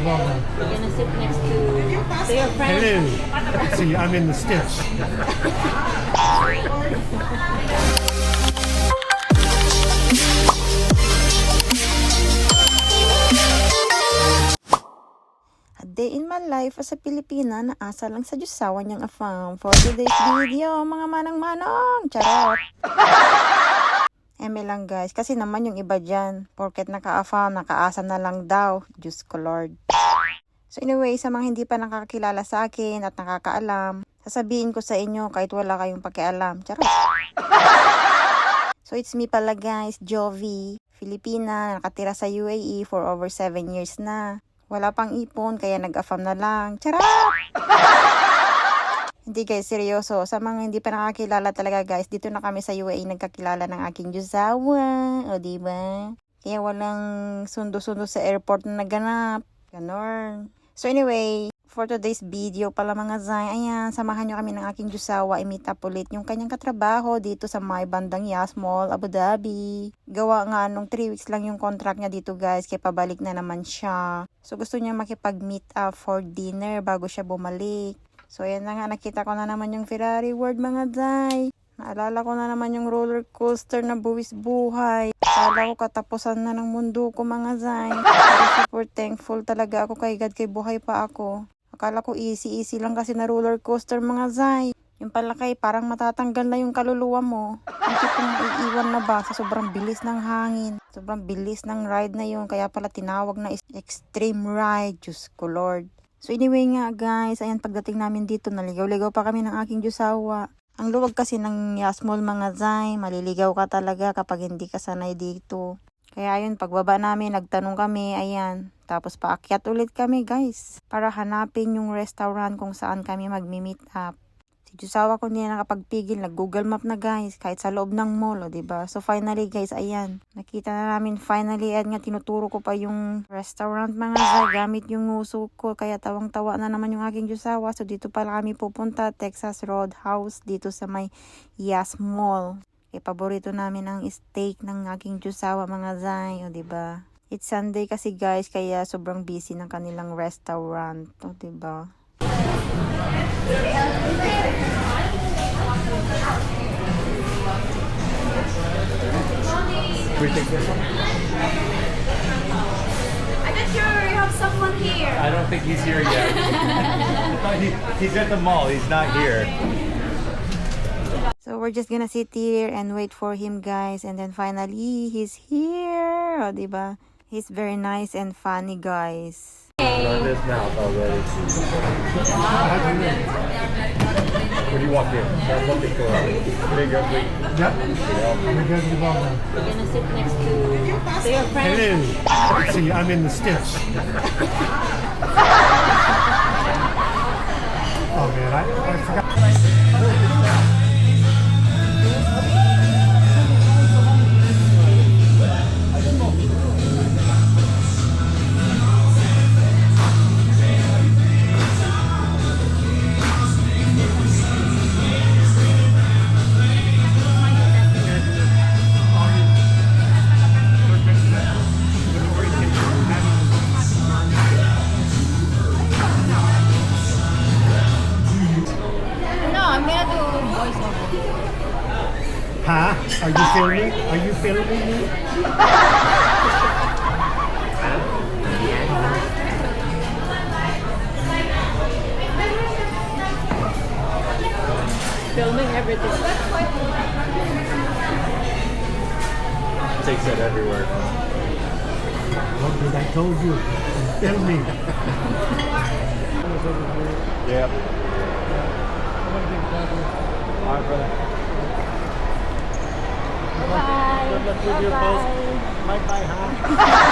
Welcome. You're gonna sit next to your friend. Hello. See, I'm in the stitch. A day in my life as a Pilipina na asa lang sa Diyosawa niyang afam. For today's video, mga manang-manong! Charot! Eme lang guys, kasi naman yung iba dyan, porket naka-afam, nakaasa na lang daw. Diyos ko Lord. So anyway, sa mga hindi pa nakakilala sa akin at nakakaalam, sasabihin ko sa inyo kahit wala kayong pakialam. Charot! So it's me pala guys, Jovi, Filipina, nakatira sa UAE for over 7 years na. Wala pang ipon, kaya nag-afam na lang. Charot! Hindi guys, seryoso. Sa mga hindi pa nakakilala talaga guys, dito na kami sa UAE nagkakilala ng aking Diyosawa. O diba? Kaya walang sundo-sundo sa airport na naganap. Ganon. So anyway, for today's video pala mga Zay, ayan, samahan nyo kami ng aking Diyosawa. I-meet up ulit yung kanyang katrabaho dito sa may bandang Yas Mall, Abu Dhabi. Gawa nga nung 3 weeks lang yung contract niya dito guys, kaya pabalik na naman siya. So gusto niya makipag-meet up for dinner bago siya bumalik. So ayan na nga, nakita ko na naman yung Ferrari World mga Zay. Naalala ko na naman yung roller coaster na buwis buhay. Akala ko katapusan na ng mundo ko mga Zay. Pero super thankful talaga ako kay God kay buhay pa ako. Akala ko easy lang kasi na roller coaster mga Zay. Yung pala kay parang matatanggal na yung kaluluwa mo. Yung tipong maiiwan na ba sa sobrang bilis ng hangin. Sobrang bilis ng ride na yun. Kaya pala tinawag na extreme ride. Diyos ko Lord. So anyway nga guys, ayan pagdating namin dito, naligaw-ligaw pa kami ng aking Diyosawa. Ang luwag kasi ng Yas Mall mga Zay, maliligaw ka talaga kapag hindi ka sanay dito. Kaya ayun, pagbaba namin, nagtanong kami, ayan. Tapos paakyat ulit kami guys, para hanapin yung restaurant kung saan kami magmi-meet up. Si Diyosawa ko hindi na nakapagpigil, nag-Google Map na guys, kahit sa loob ng mall, o diba? So finally guys, ayan, nakita na namin finally, at nga tinuturo ko pa yung restaurant mga Zay, gamit yung nguso ko, kaya tawang-tawa na naman yung aking Diyosawa. So dito pala kami pupunta, Texas Roadhouse, dito sa may Yas Mall. Kaya paborito namin ang steak ng aking Diyosawa mga Zay, o diba? It's Sunday kasi guys, kaya sobrang busy ng kanilang restaurant, o diba? We take this one? I bet you have someone here. I don't think he's here yet. He's at the mall. He's not here. So we're just gonna sit here and wait for him guys, and then finally he's here. O diba? He's very nice and funny guys. On his mouth already. When you walk in, that's what they call it. Big ugly. Yep. I'm good to welcome. You're gonna sit next to your friend. Hello. See, I'm in the stitch. Oh man, I forgot. No, I'm gonna do voiceover. Huh? Are you filming? Are you filming me? Filming everything. Takes that everywhere. What did I told you? Filming. Yep. All right, brother. Bye. Good luck with your post. Bye. Bye-bye, huh?